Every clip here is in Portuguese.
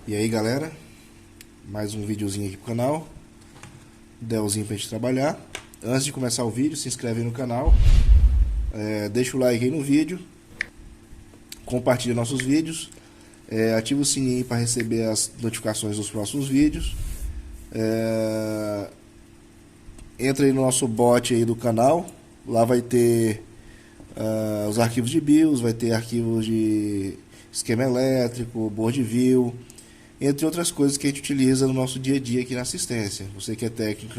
E aí galera, mais um videozinho aqui pro canal, Delzinho pra gente trabalhar. Antes de começar o vídeo, se inscreve aí no canal, deixa o like aí no vídeo, compartilha nossos vídeos, ativa o sininho para receber as notificações dos próximos vídeos. Entra aí no nosso bot aí do canal, lá vai ter os arquivos de BIOS, vai ter arquivos de esquema elétrico, board view, entre outras coisas que a gente utiliza no nosso dia a dia aqui na assistência. Você que é técnico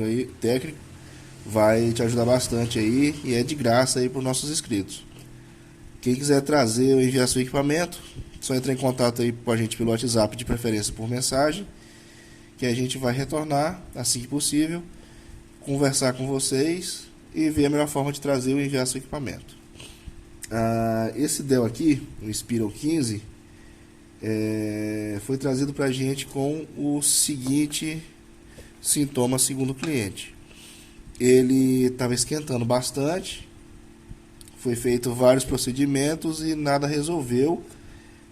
vai te ajudar bastante aí e é de graça aí para os nossos inscritos. Quem quiser trazer ou enviar seu equipamento, só entrar em contato aí com a gente pelo WhatsApp, de preferência por mensagem, que a gente vai retornar assim que possível, conversar com vocês e ver a melhor forma de trazer ou enviar seu equipamento. Esse Dell aqui, o Spiral 15, foi trazido para a gente com o seguinte sintoma segundo o cliente. Ele estava esquentando bastante, foi feito vários procedimentos e nada resolveu,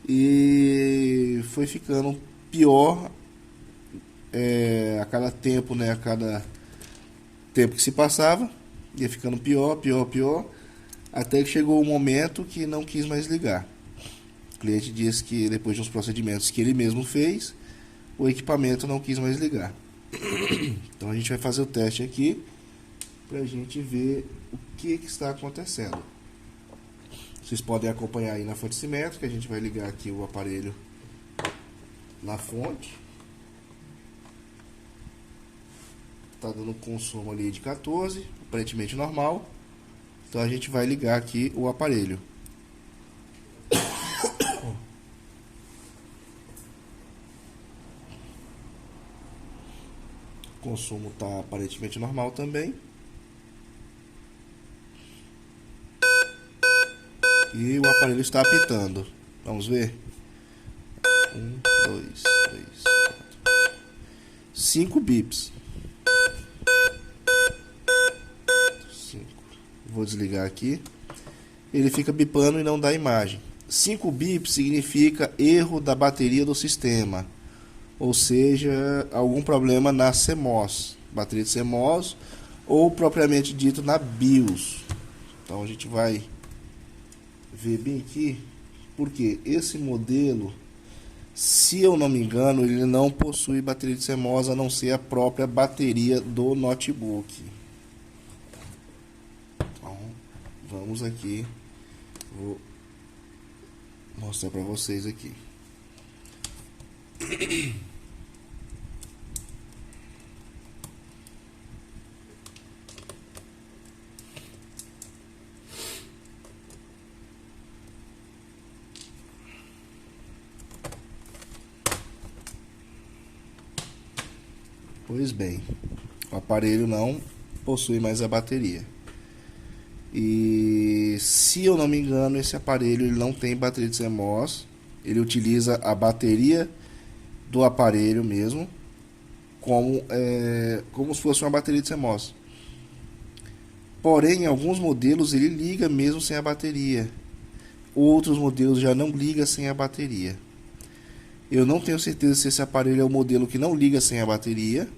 e foi ficando pior a cada tempo, né? A cada tempo que se passava, ia ficando pior, até que chegou o momento que não quis mais ligar. O cliente disse que depois de uns procedimentos que ele mesmo fez, o equipamento não quis mais ligar. Então a gente vai fazer o teste aqui para a gente ver o que está acontecendo. Vocês podem acompanhar aí na fonte simétrica. A gente vai ligar aqui o aparelho na fonte. Está dando um consumo ali de 14, aparentemente normal. Então a gente vai ligar aqui o aparelho. O consumo está aparentemente normal também. E o aparelho está apitando. Vamos ver. 1, 2, 3, 4, 5 bips. 5. Vou desligar aqui. Ele fica bipando e não dá imagem. 5 bips significa erro da bateria do sistema, ou seja, algum problema na CMOS, bateria de CMOS, ou propriamente dito na BIOS. Então a gente vai ver bem aqui, porque esse modelo, se eu não me engano, ele não possui bateria de CMOS, a não ser a própria bateria do notebook. Então, vamos aqui, vou mostrar para vocês aqui. Pois bem, o aparelho não possui mais a bateria. E se eu não me engano, esse aparelho ele não tem bateria de CMOS. Ele utiliza a bateria do aparelho mesmo, como se fosse uma bateria de CMOS. Porém, em alguns modelos ele liga mesmo sem a bateria. Outros modelos já não liga sem a bateria. Eu não tenho certeza se esse aparelho é o modelo que não liga sem a bateria,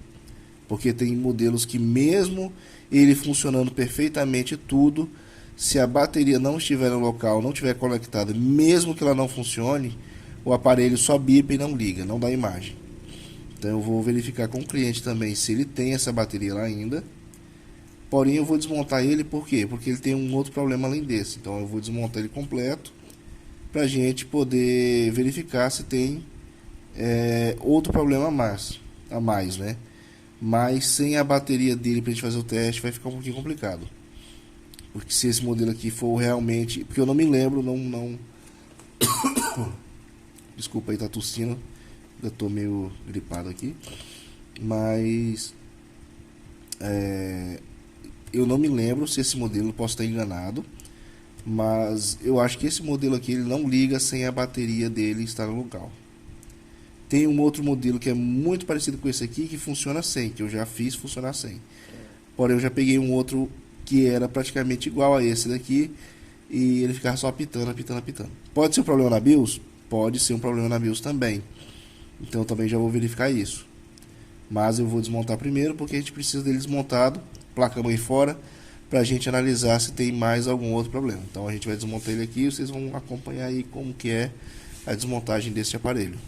porque tem modelos que mesmo ele funcionando perfeitamente tudo, se a bateria não estiver no local, não estiver conectada, mesmo que ela não funcione, o aparelho só bipa e não liga, não dá imagem. Então eu vou verificar com o cliente também se ele tem essa bateria lá ainda. Porém eu vou desmontar ele, por quê? Porque ele tem um outro problema além desse. Então eu vou desmontar ele completo para a gente poder verificar se tem outro problema a mais, né? Mas sem a bateria dele para a gente fazer o teste vai ficar um pouquinho complicado. Porque se esse modelo aqui for realmente... Porque eu não me lembro, não... Desculpa aí, tá tossindo. Eu tô meio gripado aqui. Mas... eu não me lembro se esse modelo, posso estar enganado. Mas eu acho que esse modelo aqui ele não liga sem a bateria dele estar no local. Tem um outro modelo que é muito parecido com esse aqui, que funciona sem, que eu já fiz funcionar sem. Porém, eu já peguei um outro que era praticamente igual a esse daqui, e ele ficava só apitando. Pode ser um problema na BIOS? Pode ser um problema na BIOS também. Então também já vou verificar isso. Mas eu vou desmontar primeiro porque a gente precisa dele desmontado, placa-mãe fora, para a gente analisar se tem mais algum outro problema. Então a gente vai desmontar ele aqui e vocês vão acompanhar aí como que é a desmontagem desse aparelho.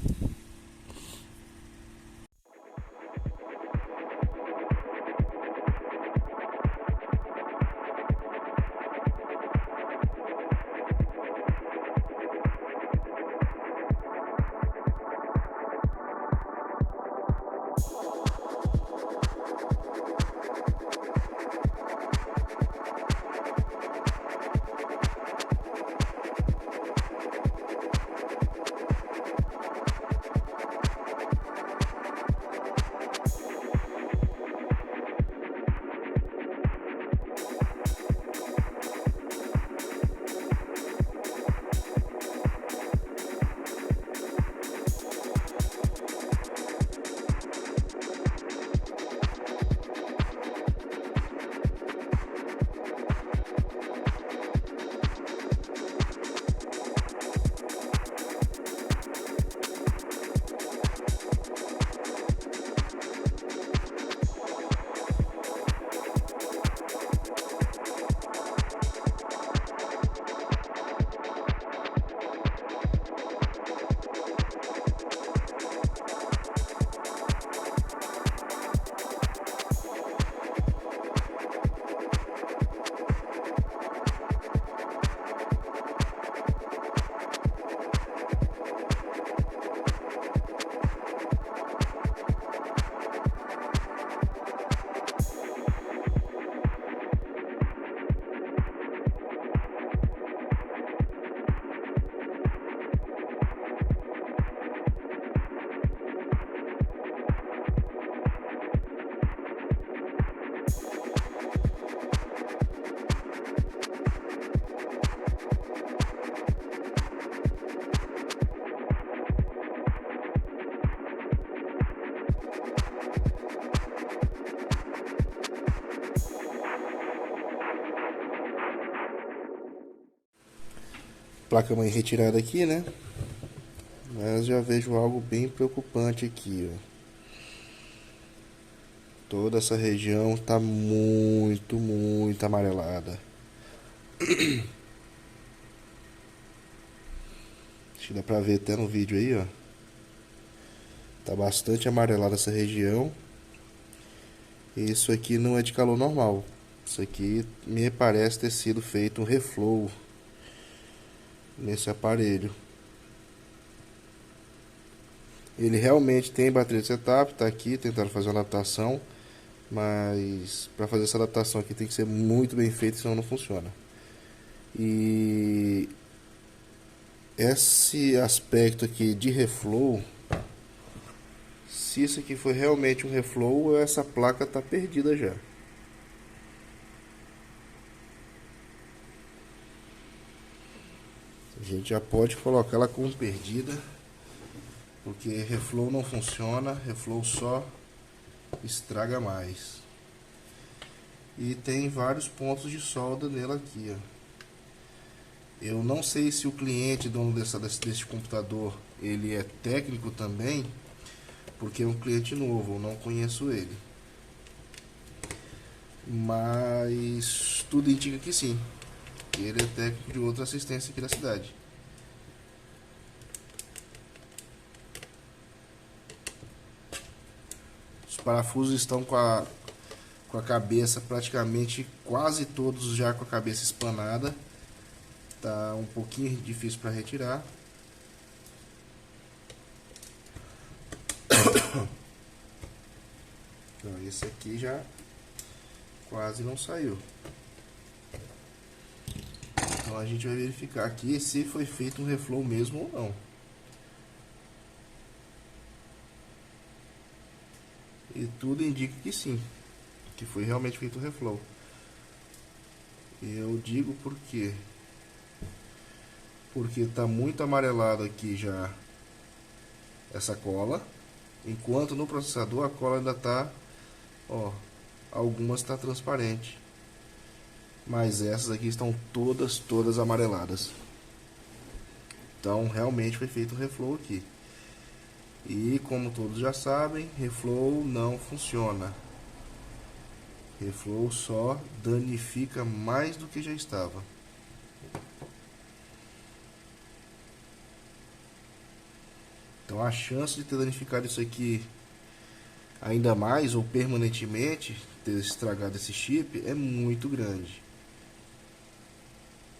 Placa-mãe retirada aqui, né? Mas já vejo algo bem preocupante aqui, ó. Toda essa região tá muito amarelada. Acho que dá pra ver até no vídeo aí, ó. Tá bastante amarelada essa região. Isso aqui não é de calor normal. Isso aqui me parece ter sido feito um reflow nesse aparelho. Ele realmente tem bateria de setup, tá aqui tentando fazer uma adaptação, mas para fazer essa adaptação aqui tem que ser muito bem feito, senão não funciona. E esse aspecto aqui de reflow, se isso aqui foi realmente um reflow, essa placa tá perdida já. A gente já pode colocar ela como perdida, porque reflow não funciona, reflow só estraga mais. E tem vários pontos de solda nela aqui, ó. Eu não sei se o cliente dono desse computador ele é técnico também, porque é um cliente novo, eu não conheço ele. Mas tudo indica que sim, que ele é técnico de outra assistência aqui da cidade. Os parafusos estão com a cabeça praticamente quase todos já com a cabeça espanada. Tá um pouquinho difícil para retirar. Então, esse aqui já quase não saiu. Então a gente vai verificar aqui se foi feito um reflow mesmo ou não. E tudo indica que sim, que foi realmente feito um reflow. Eu digo por quê? Porque está muito amarelado aqui já essa cola, enquanto no processador a cola ainda está, ó, algumas está transparente, mas essas aqui estão todas amareladas. Então realmente foi feito um reflow aqui. E como todos já sabem, reflow não funciona. Reflow só danifica mais do que já estava. Então a chance de ter danificado isso aqui ainda mais ou permanentemente, ter estragado esse chip, é muito grande.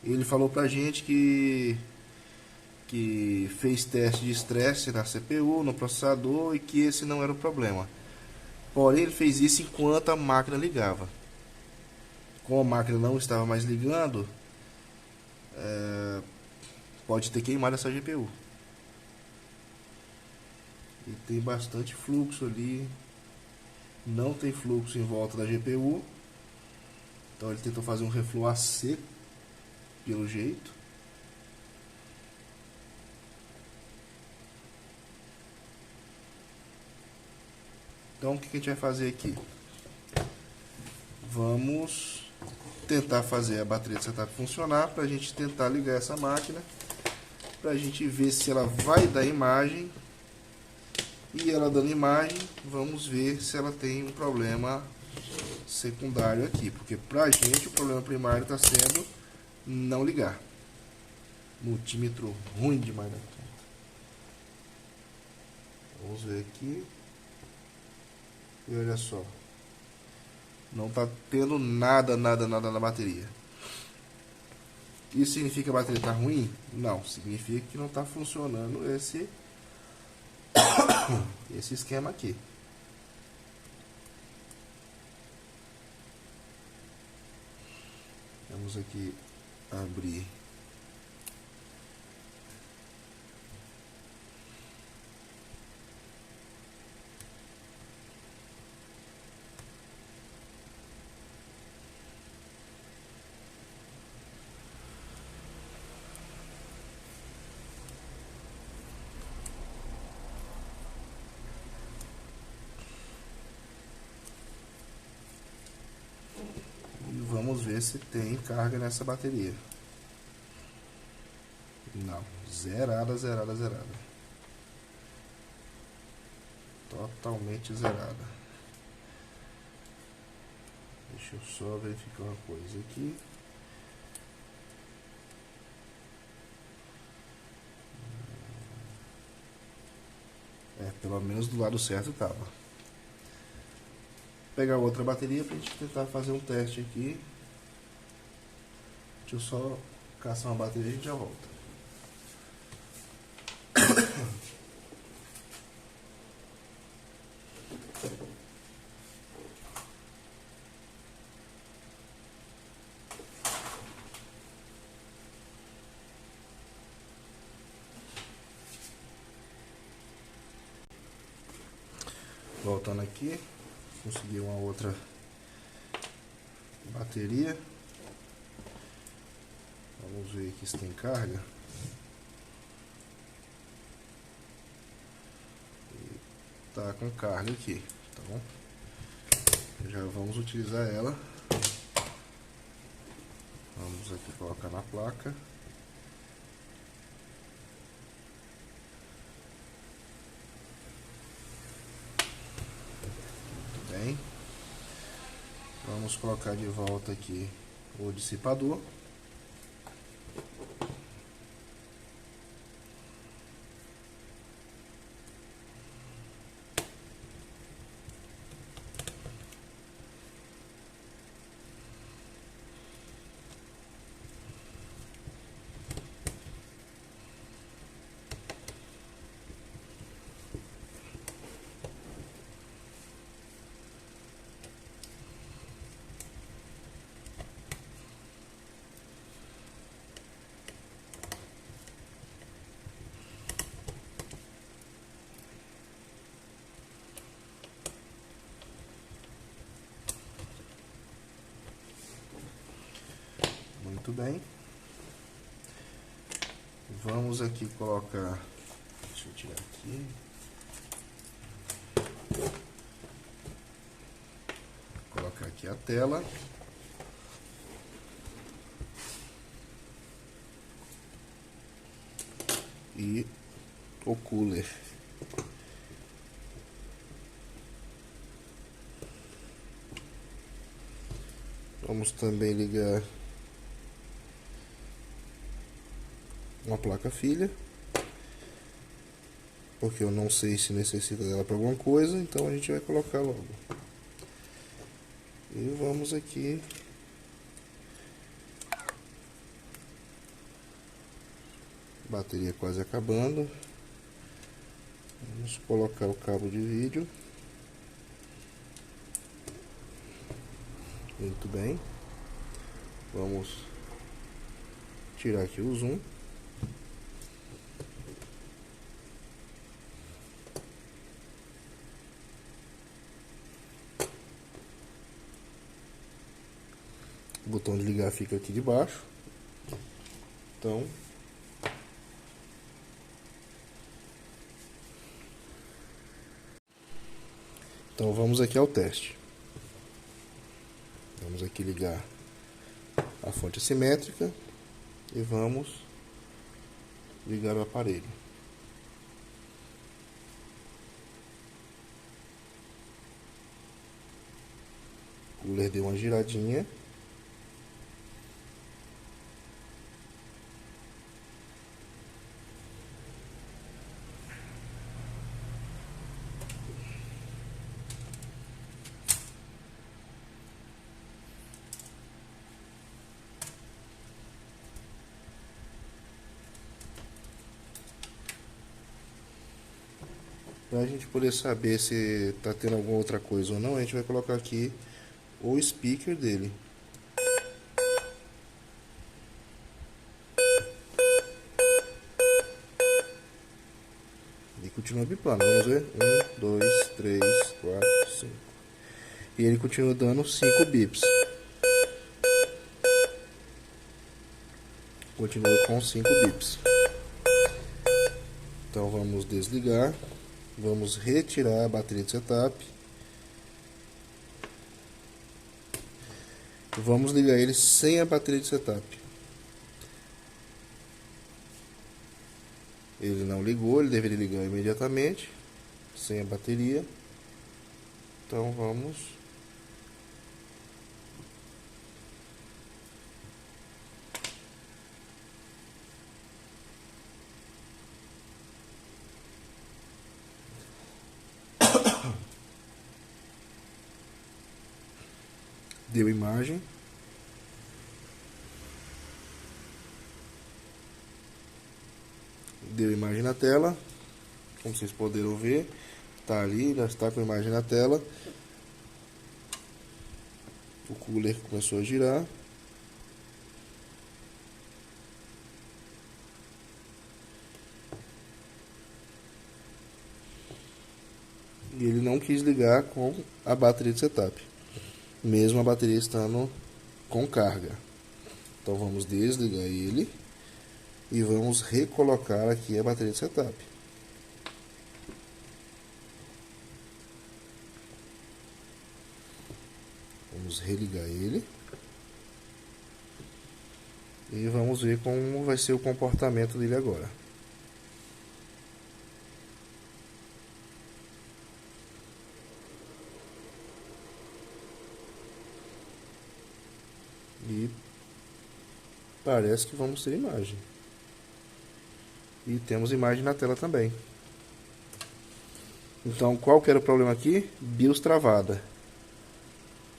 Ele falou pra gente que fez teste de estresse na CPU, no processador, e que esse não era o problema. Porém, ele fez isso enquanto a máquina ligava. Como a máquina não estava mais ligando, pode ter queimado essa GPU. E tem bastante fluxo ali. Não tem fluxo em volta da GPU. Então ele tentou fazer um reflow a seco, pelo jeito. Então o que a gente vai fazer aqui? Vamos tentar fazer a bateria de setup funcionar para a gente tentar ligar essa máquina, para a gente ver se ela vai dar imagem. E ela dando imagem, vamos ver se ela tem um problema secundário aqui, porque pra gente o problema primário está sendo não ligar. Multímetro ruim demais da conta. Vamos ver aqui. E olha só, não está tendo nada na bateria. Isso significa que a bateria está ruim? Não, significa que não está funcionando esse esquema aqui. Vamos aqui abrir e vamos ver se tem carga nessa bateria. Não, zerada. Totalmente zerada. Deixa eu só verificar uma coisa aqui. Pelo menos do lado certo estava. Vou pegar outra bateria para a gente tentar fazer um teste aqui. Deixa eu só caçar uma bateria e a gente já volta. Voltando aqui, consegui uma outra bateria. Vamos ver aqui se tem carga. Tá com carga aqui, então já vamos utilizar ela. Vamos aqui colocar na placa. Bem, vamos colocar de volta aqui o dissipador. Muito bem. Vamos aqui colocar. Deixa eu tirar aqui. Colocar aqui a tela. E o cooler. Vamos também ligar uma placa filha, porque eu não sei se necessita dela para alguma coisa, então a gente vai colocar logo. E vamos aqui bateria quase acabando. Vamos colocar o cabo de vídeo. Muito bem. Vamos tirar aqui o zoom. O botão de ligar fica aqui debaixo. Então vamos aqui ao teste. Vamos aqui ligar a fonte assimétrica e vamos ligar o aparelho. O cooler deu uma giradinha. Para a gente poder saber se está tendo alguma outra coisa ou não, a gente vai colocar aqui o speaker dele. E continua bipando, vamos ver? 1, 2, 3, 4, 5. E ele continua dando 5 bips. Continua com 5 bips. Então vamos desligar. Vamos retirar a bateria de setup. Vamos ligar ele sem a bateria de setup. Ele não ligou, ele deveria ligar imediatamente, sem a bateria. Então vamos deu imagem. Deu imagem na tela. Como vocês poderão ver, está ali, já está com a imagem na tela. O cooler começou a girar. E ele não quis ligar com a bateria de setup, mesmo a bateria estando com carga. Então vamos desligar ele e vamos recolocar aqui a bateria de setup. Vamos religar ele e vamos ver como vai ser o comportamento dele agora. E parece que vamos ter imagem. E temos imagem na tela também. Então, qual que era o problema aqui? BIOS travada.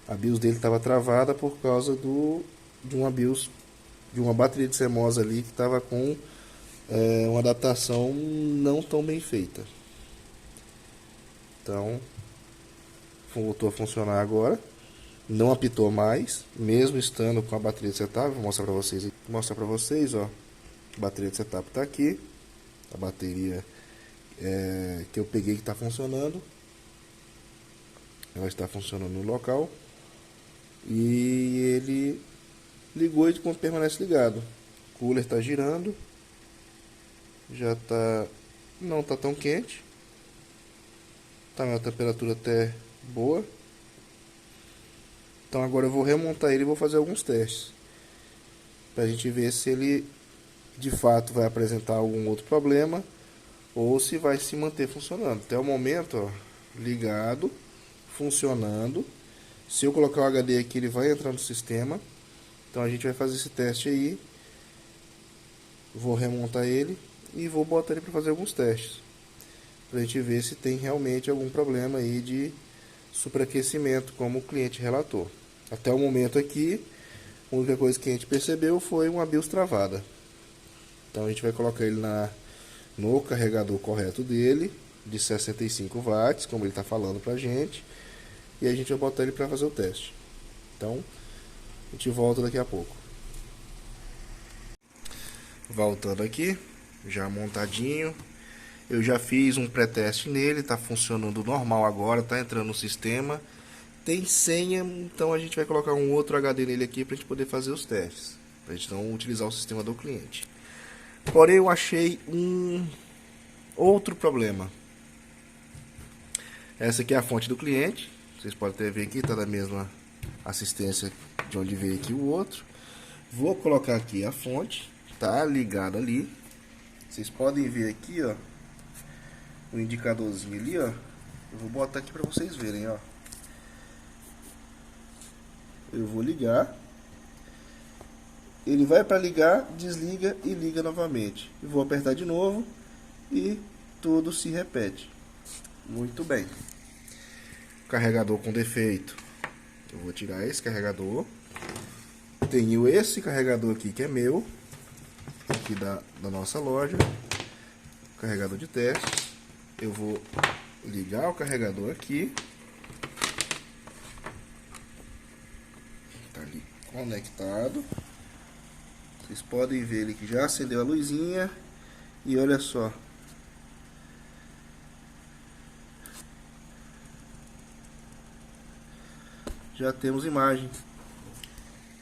A BIOS dele estava travada por causa de uma BIOS, de uma bateria de CMOS ali que estava com uma adaptação não tão bem feita. Então, voltou a funcionar agora. Não apitou mais, mesmo estando com a bateria de setup. Vou mostrar para vocês, ó. A bateria de setup está aqui. A bateria que eu peguei que está funcionando. Ela está funcionando no local. E ele ligou e permanece ligado. O cooler está girando. Já tá, não está tão quente. Está na temperatura até boa. Então agora eu vou remontar ele e vou fazer alguns testes, para a gente ver se ele de fato vai apresentar algum outro problema ou se vai se manter funcionando. Até o momento, ó, ligado, funcionando, Se eu colocar o HD aqui, ele vai entrar no sistema. Então a gente vai fazer esse teste aí. Vou remontar ele e vou botar ele para fazer alguns testes, para a gente ver se tem realmente algum problema aí de superaquecimento, como o cliente relatou. Até o momento aqui, a única coisa que a gente percebeu foi uma BIOS travada. Então a gente vai colocar ele no carregador correto dele, de 65 watts, como ele está falando para a gente, e a gente vai botar ele para fazer o teste. Então a gente volta daqui a pouco. Voltando aqui, já montadinho. Eu já fiz um pré-teste nele, tá funcionando normal agora, tá entrando no sistema. Tem senha, então a gente vai colocar um outro HD nele aqui pra gente poder fazer os testes, pra gente não utilizar o sistema do cliente. Porém, eu achei um outro problema. Essa aqui é a fonte do cliente, vocês podem até ver aqui, tá da mesma assistência de onde veio aqui o outro. Vou colocar aqui a fonte. Tá ligado ali. Vocês podem ver aqui, ó, o indicadorzinho ali, ó. Eu vou botar aqui para vocês verem, ó. Eu vou ligar. Ele vai para ligar, desliga e liga novamente. Eu vou apertar de novo e tudo se repete. Muito bem. Carregador com defeito. Eu vou tirar esse carregador. Tenho esse carregador aqui que é meu, aqui da nossa loja, carregador de teste. Eu vou ligar o carregador aqui, tá ali conectado. Vocês podem ver ele que já acendeu a luzinha e olha só, já temos imagem.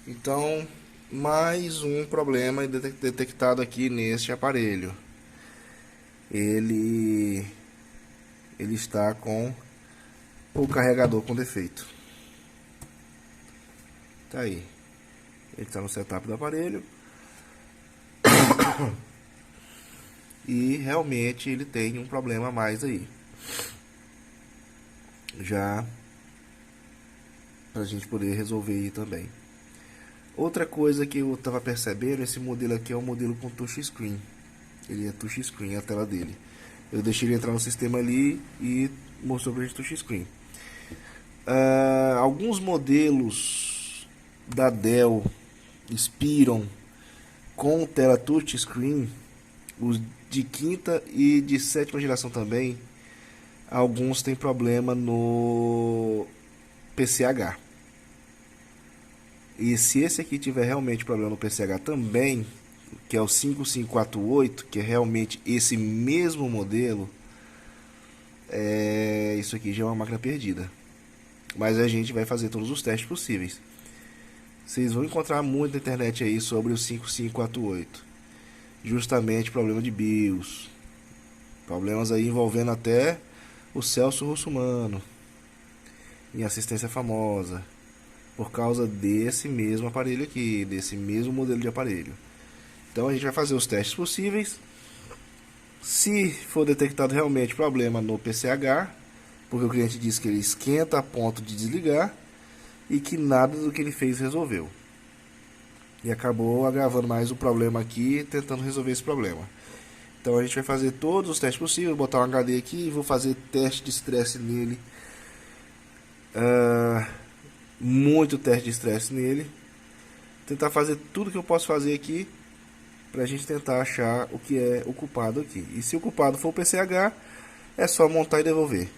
Então, mais um problema detectado aqui neste aparelho. Ele está com o carregador com defeito. Tá aí. Ele está no setup do aparelho. E realmente ele tem um problema a mais aí. Já pra gente poder resolver aí também. Outra coisa que eu estava percebendo, esse modelo aqui é um modelo com touchscreen. Ele é touchscreen, a tela dele. Eu deixei ele entrar no sistema ali e mostrou pra gente touchscreen. Alguns modelos da Dell expiram com tela touchscreen, os de quinta e de sétima geração também. Alguns têm problema no PCH. E se esse aqui tiver realmente problema no PCH também, que é o 5548, que é realmente esse mesmo modelo, isso aqui já é uma máquina perdida. Mas a gente vai fazer todos os testes possíveis. Vocês vão encontrar muito na internet aí sobre o 5548. Justamente problema de BIOS. Problemas aí envolvendo até o Celso Russomano em assistência famosa, por causa desse mesmo aparelho aqui, desse mesmo modelo de aparelho. Então a gente vai fazer os testes possíveis. Se for detectado realmente problema no PCH, porque o cliente disse que ele esquenta a ponto de desligar e que nada do que ele fez resolveu, e acabou agravando mais o problema aqui, tentando resolver esse problema. Então a gente vai fazer todos os testes possíveis, botar um HD aqui e vou fazer teste de estresse nele, muito teste de estresse nele, tentar fazer tudo que eu posso fazer aqui pra gente tentar achar o que é o culpado aqui. E se o culpado for o PCH, é só montar e devolver,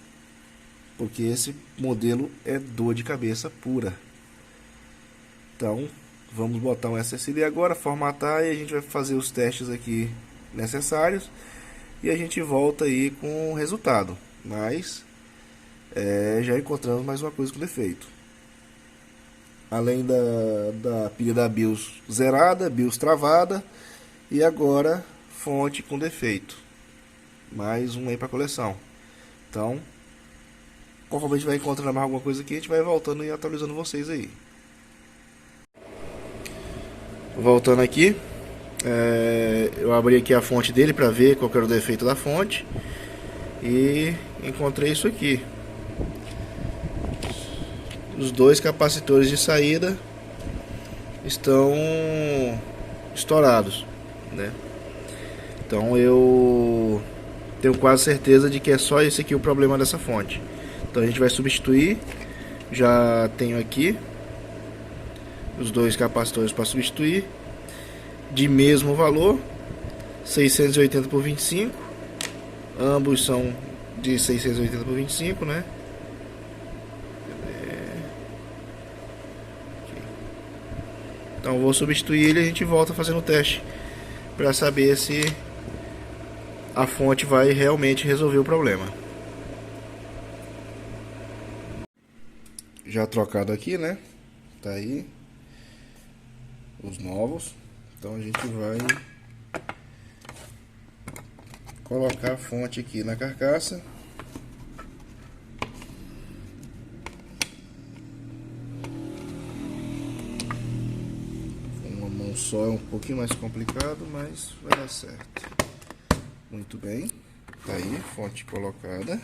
porque esse modelo é dor de cabeça pura. Então vamos botar um SSD agora, formatar, e a gente vai fazer os testes aqui necessários e a gente volta aí com o resultado. Mas já encontramos mais uma coisa com defeito. Além da pilha da BIOS zerada, BIOS travada, e agora fonte com defeito. Mais um aí para coleção. Então, conforme a gente vai encontrando mais alguma coisa aqui, a gente vai voltando e atualizando vocês aí. Voltando aqui, eu abri aqui a fonte dele para ver qual era o defeito da fonte e encontrei isso aqui. Os dois capacitores de saída estão estourados, né? Então eu tenho quase certeza de que é só esse aqui o problema dessa fonte. Então a gente vai substituir. Já tenho aqui os dois capacitores para substituir, de mesmo valor, 680 por 25. Ambos são de 680 por 25, né? Então vou substituir ele e a gente volta fazendo o teste para saber se a fonte vai realmente resolver o problema. Já trocado aqui, né? Tá aí os novos. Então a gente vai colocar a fonte aqui na carcaça. Com uma mão só é um pouquinho mais complicado, mas vai dar certo. Muito bem. Tá aí, fonte colocada.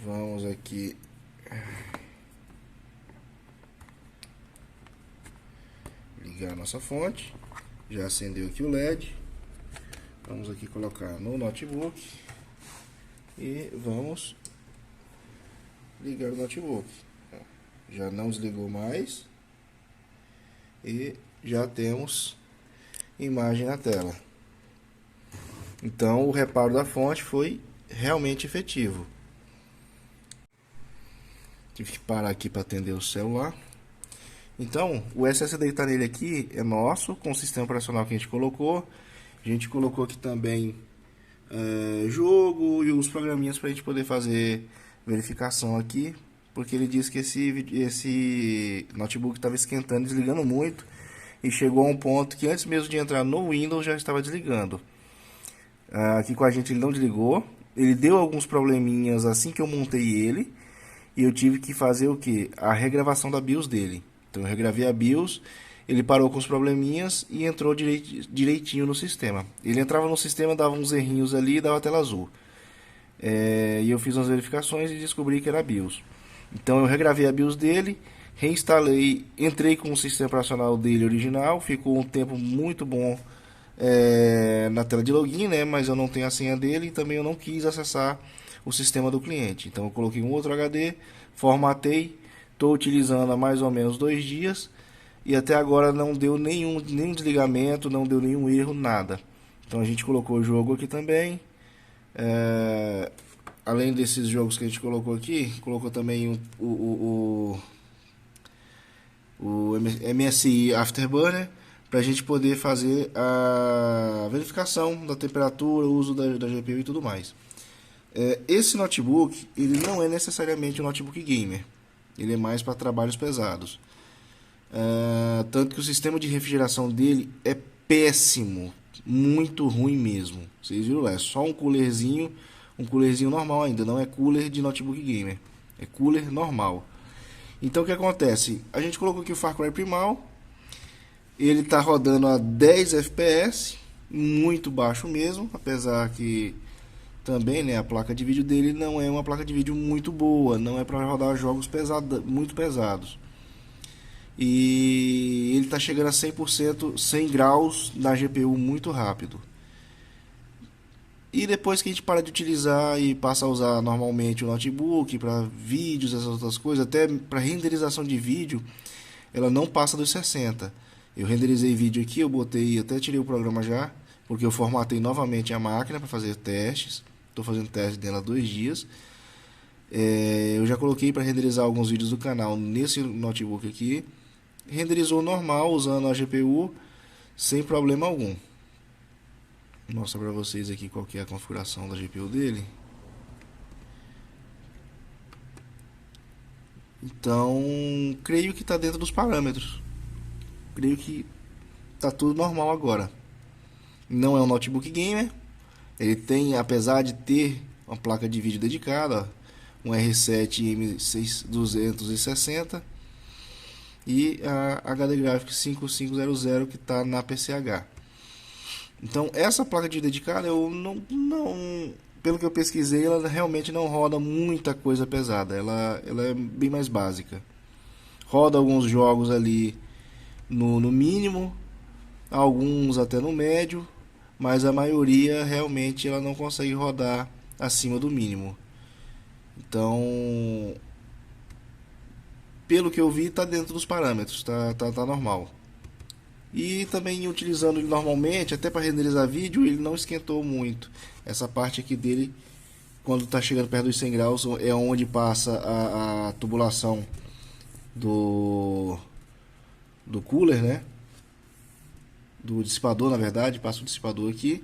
Vamos aqui ligar a nossa fonte. Já acendeu aqui o LED. Vamos aqui colocar no notebook e vamos ligar o notebook. Já não desligou mais e já temos imagem na tela. Então o reparo da fonte foi realmente efetivo. Tive que parar aqui para atender o celular. Então o SSD que está nele aqui é nosso, com o sistema operacional que a gente colocou. A gente colocou aqui também jogo e os programinhas para a gente poder fazer verificação aqui, porque ele disse que esse notebook estava esquentando, desligando muito, e chegou a um ponto que antes mesmo de entrar no Windows já estava desligando. Aqui com a gente ele não desligou, ele deu alguns probleminhas assim que eu montei ele, e eu tive que fazer o que? A regravação da BIOS dele. Então eu regravei a BIOS. Ele parou com os probleminhas e entrou direitinho no sistema. Ele entrava no sistema, dava uns errinhos ali e dava tela azul. E eu fiz umas verificações e descobri que era a BIOS. Então eu regravei a BIOS dele, reinstalei, entrei com o sistema operacional dele original, ficou um tempo muito bom na tela de login, né? Mas eu não tenho a senha dele e também eu não quis acessar o sistema do cliente. Então eu coloquei um outro HD, formatei, estou utilizando há mais ou menos 2 dias. E até agora não deu nenhum desligamento, não deu nenhum erro, nada. Então a gente colocou o jogo aqui também. Além desses jogos que a gente colocou aqui, colocou também o MSI Afterburner, para a gente poder fazer a verificação da temperatura, o uso da GPU e tudo mais. Esse notebook, ele não é necessariamente um notebook gamer. Ele é mais para trabalhos pesados. Tanto que o sistema de refrigeração dele é péssimo, muito ruim mesmo. Vocês viram lá, é só um coolerzinho normal ainda, não é cooler de notebook gamer, é cooler normal. Então o que acontece? A gente colocou aqui o Far Cry Primal, ele está rodando a 10 FPS, muito baixo mesmo, apesar que também, né, a placa de vídeo dele não é uma placa de vídeo muito boa, não é para rodar jogos muito pesados. E ele está chegando a 100%, 100 graus na GPU muito rápido. E depois que a gente para de utilizar e passa a usar normalmente o notebook para vídeos, essas outras coisas, até para renderização de vídeo, ela não passa dos 60. Eu renderizei vídeo aqui, eu botei, até tirei o programa já, porque eu formatei novamente a máquina para fazer testes. Estou fazendo teste dela há 2 dias. Eu já coloquei para renderizar alguns vídeos do canal nesse notebook aqui. Renderizou normal usando a GPU sem problema algum. Vou mostrar para vocês aqui qual que é a configuração da GPU dele. Então, creio que está dentro dos parâmetros. Creio que está tudo normal agora. Não é um notebook gamer. Ele tem, apesar de ter uma placa de vídeo dedicada, um R7 M260 e a HD Graphics 5500 que está na PCH. Então essa placa de dedicada eu não pelo que eu pesquisei, ela realmente não roda muita coisa pesada. Ela é bem mais básica. Roda alguns jogos ali no mínimo, alguns até no médio, mas a maioria realmente ela não consegue rodar acima do mínimo. Então, pelo que eu vi, está dentro dos parâmetros, tá normal. E também utilizando ele normalmente, até para renderizar vídeo, ele não esquentou muito. Essa parte aqui dele, quando está chegando perto dos 100 graus, é onde passa a tubulação do cooler, né? Do dissipador, na verdade, passa o dissipador aqui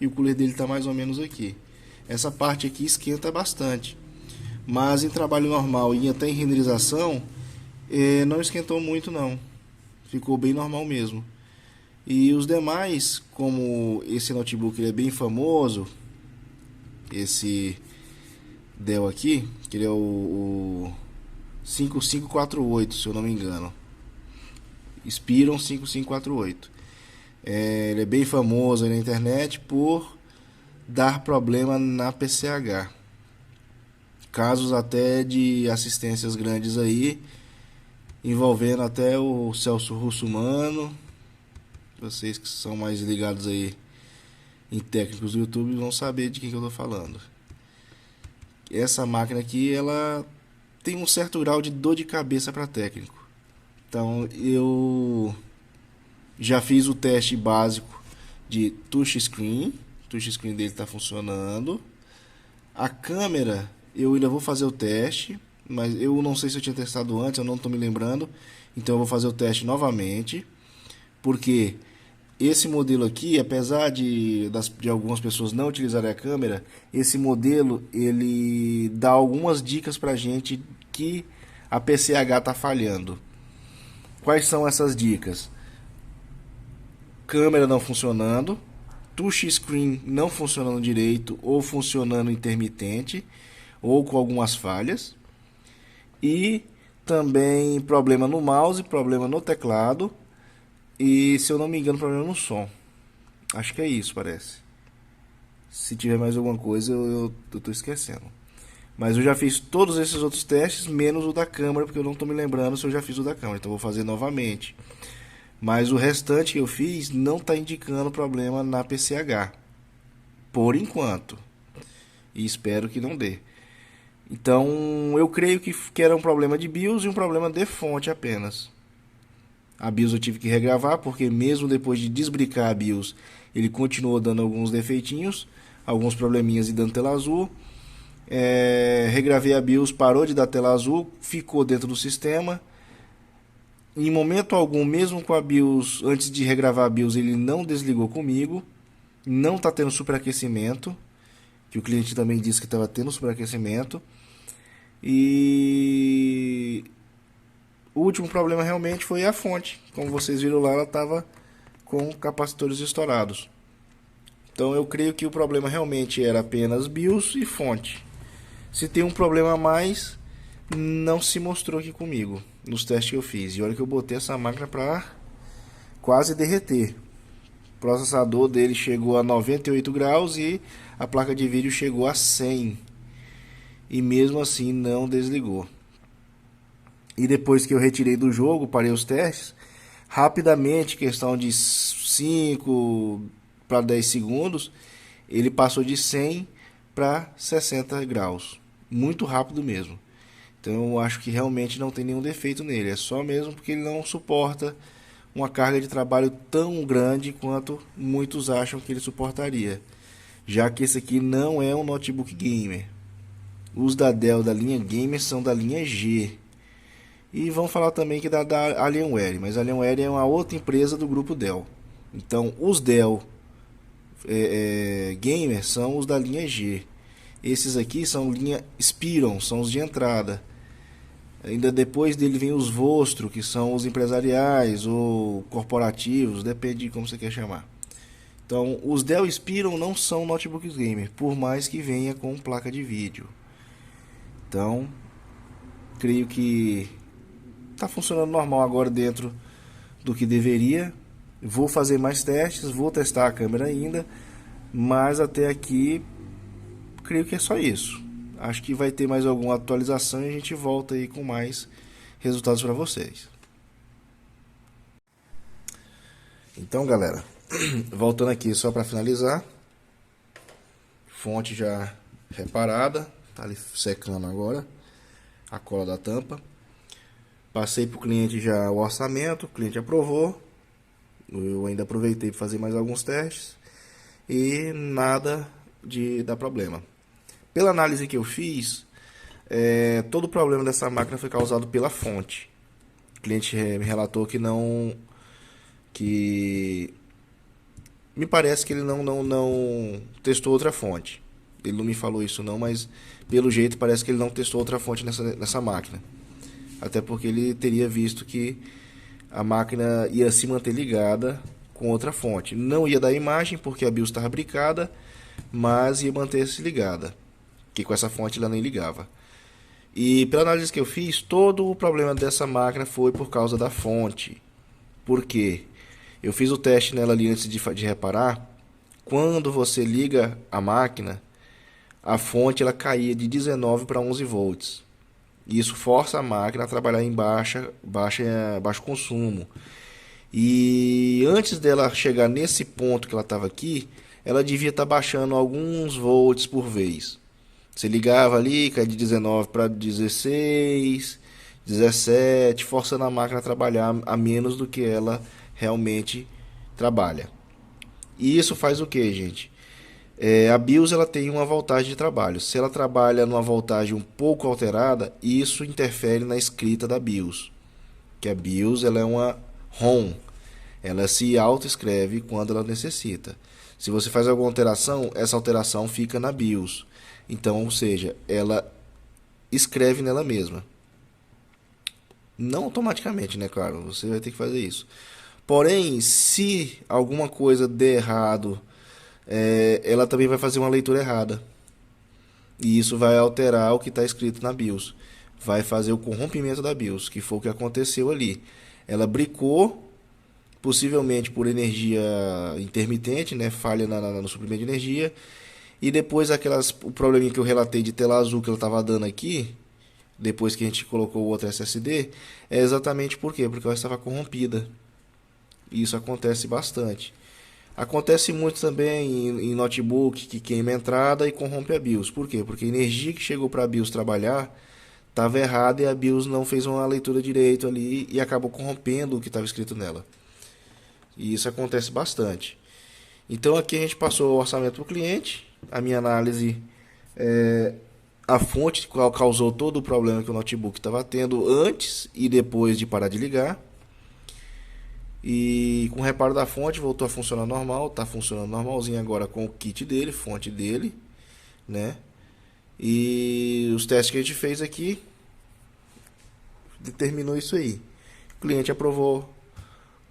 e o cooler dele está mais ou menos aqui. Essa parte aqui esquenta bastante, mas em trabalho normal e até em renderização não esquentou muito não, ficou bem normal mesmo. E os demais, como esse notebook ele é bem famoso, esse Dell aqui, que ele é o 5548, se eu não me engano, Inspiron 5548. Ele é bem famoso aí na internet por dar problema na PCH. Casos até de assistências grandes aí, envolvendo até o Celso Russomano. Vocês que são mais ligados aí em técnicos do YouTube vão saber de quem que eu tô falando. Essa máquina aqui, ela tem um certo grau de dor de cabeça para técnico. Então eu já fiz o teste básico de touchscreen. O touchscreen dele está funcionando. A câmera, eu ainda vou fazer o teste, mas eu não sei se eu tinha testado antes, eu não estou me lembrando. Então eu vou fazer o teste novamente, porque esse modelo aqui, apesar de algumas pessoas não utilizarem a câmera, esse modelo ele dá algumas dicas para a gente que a PCH está falhando. Quais são essas dicas? Câmera não funcionando, touchscreen não funcionando direito ou funcionando intermitente ou com algumas falhas, e também problema no mouse, problema no teclado e, se eu não me engano, problema no som. Acho que é isso, parece. Se tiver mais alguma coisa eu tô esquecendo. Mas eu já fiz todos esses outros testes, menos o da câmera, porque eu não estou me lembrando se eu já fiz o da câmera, então vou fazer novamente. Mas o restante que eu fiz não está indicando problema na PCH, por enquanto, e espero que não dê. Então eu creio que era um problema de BIOS e um problema de fonte apenas. A BIOS eu tive que regravar, porque mesmo depois de desbricar a BIOS, ele continuou dando alguns defeitinhos, alguns probleminhas e dando tela azul. Regravei a BIOS, parou de dar tela azul, ficou dentro do sistema. Em momento algum, mesmo com a BIOS, antes de regravar a BIOS, ele não desligou comigo. Não está tendo superaquecimento, que o cliente também disse que estava tendo superaquecimento. E o último problema realmente foi a fonte. Como vocês viram lá, ela estava com capacitores estourados. Então eu creio que o problema realmente era apenas BIOS e fonte. Se tem um problema a mais, não se mostrou aqui comigo nos testes que eu fiz. E olha que eu botei essa máquina para quase derreter. O processador dele chegou a 98 graus e a placa de vídeo chegou a 100. E mesmo assim não desligou. E depois que eu retirei do jogo, parei os testes, rapidamente, questão de 5 para 10 segundos, ele passou de 100 para 60 graus. Muito rápido mesmo. Então eu acho que realmente não tem nenhum defeito nele. É só mesmo porque ele não suporta uma carga de trabalho tão grande quanto muitos acham que ele suportaria. Já que esse aqui não é um notebook gamer. Os da Dell da linha gamer são da linha G. E vamos falar também que da Alienware. Mas a Alienware é uma outra empresa do grupo Dell. Então os Dell gamer são os da linha G. Esses aqui são linha Inspiron, são os de entrada. Ainda depois dele vem os Vostro, que são os empresariais ou corporativos, depende de como você quer chamar. Então, os Dell Inspiron não são notebooks gamer, por mais que venha com placa de vídeo. Então, creio que está funcionando normal agora dentro do que deveria. Vou fazer mais testes, vou testar a câmera ainda, mas até aqui creio que é só isso. Acho que vai ter mais alguma atualização e a gente volta aí com mais resultados para vocês. Então, galera, voltando aqui só para finalizar. Fonte já reparada, tá ali secando agora a cola da tampa. Passei para o cliente já o orçamento, o cliente aprovou. Eu ainda aproveitei para fazer mais alguns testes e nada de dar problema. Pela análise que eu fiz, todo o problema dessa máquina foi causado pela fonte. O cliente me relatou que me parece que ele não testou outra fonte. Ele não me falou isso não, mas pelo jeito parece que ele não testou outra fonte nessa máquina. Até porque ele teria visto que a máquina ia se manter ligada com outra fonte. Não ia dar imagem porque a BIOS estava brincada, mas ia manter-se ligada, que com essa fonte ela nem ligava. E pela análise que eu fiz, todo o problema dessa máquina foi por causa da fonte. Por quê? Eu fiz o teste nela ali antes de reparar. Quando você liga a máquina, a fonte ela caía de 19 para 11 volts. Isso força a máquina a trabalhar em baixo consumo. E antes dela chegar nesse ponto que ela estava aqui, ela devia estar baixando alguns volts por vez. Você ligava ali, caía de 19 para 16, 17, forçando a máquina a trabalhar a menos do que ela realmente trabalha. E isso faz o que, gente? A BIOS ela tem uma voltagem de trabalho. Se ela trabalha numa voltagem um pouco alterada, isso interfere na escrita da BIOS. Que a BIOS ela é uma ROM. Ela se autoescreve quando ela necessita. Se você faz alguma alteração, essa alteração fica na BIOS. Então, ou seja, ela escreve nela mesma. Não automaticamente, né, claro? Você vai ter que fazer isso. Porém, se alguma coisa der errado, ela também vai fazer uma leitura errada. E isso vai alterar o que está escrito na BIOS. Vai fazer o corrompimento da BIOS, que foi o que aconteceu ali. Ela bricou, possivelmente por energia intermitente, né, falha no suprimento de energia. E depois o probleminha que eu relatei de tela azul que ela estava dando aqui, depois que a gente colocou o outro SSD, é exatamente por quê? Porque ela estava corrompida. E isso acontece bastante. Acontece muito também em notebook que queima a entrada e corrompe a BIOS. Por quê? Porque a energia que chegou para a BIOS trabalhar estava errada e a BIOS não fez uma leitura direito ali e acabou corrompendo o que estava escrito nela. E isso acontece bastante. Então aqui a gente passou o orçamento para o cliente. A minha análise, a fonte qual causou todo o problema que o notebook estava tendo antes e depois de parar de ligar. E com o reparo da fonte voltou a funcionar normal, está funcionando normalzinho agora com o kit dele, fonte dele, né? E os testes que a gente fez aqui determinou isso aí. O cliente aprovou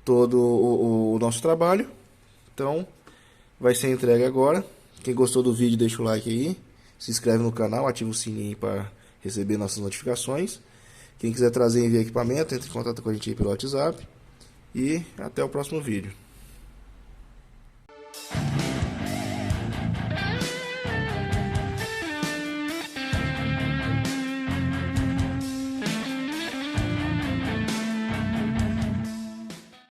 todo o nosso trabalho, então vai ser entregue agora. Quem gostou do vídeo deixa o like aí, se inscreve no canal, ativa o sininho para receber nossas notificações. Quem quiser trazer e enviar equipamento, entre em contato com a gente aí pelo WhatsApp. E até o próximo vídeo.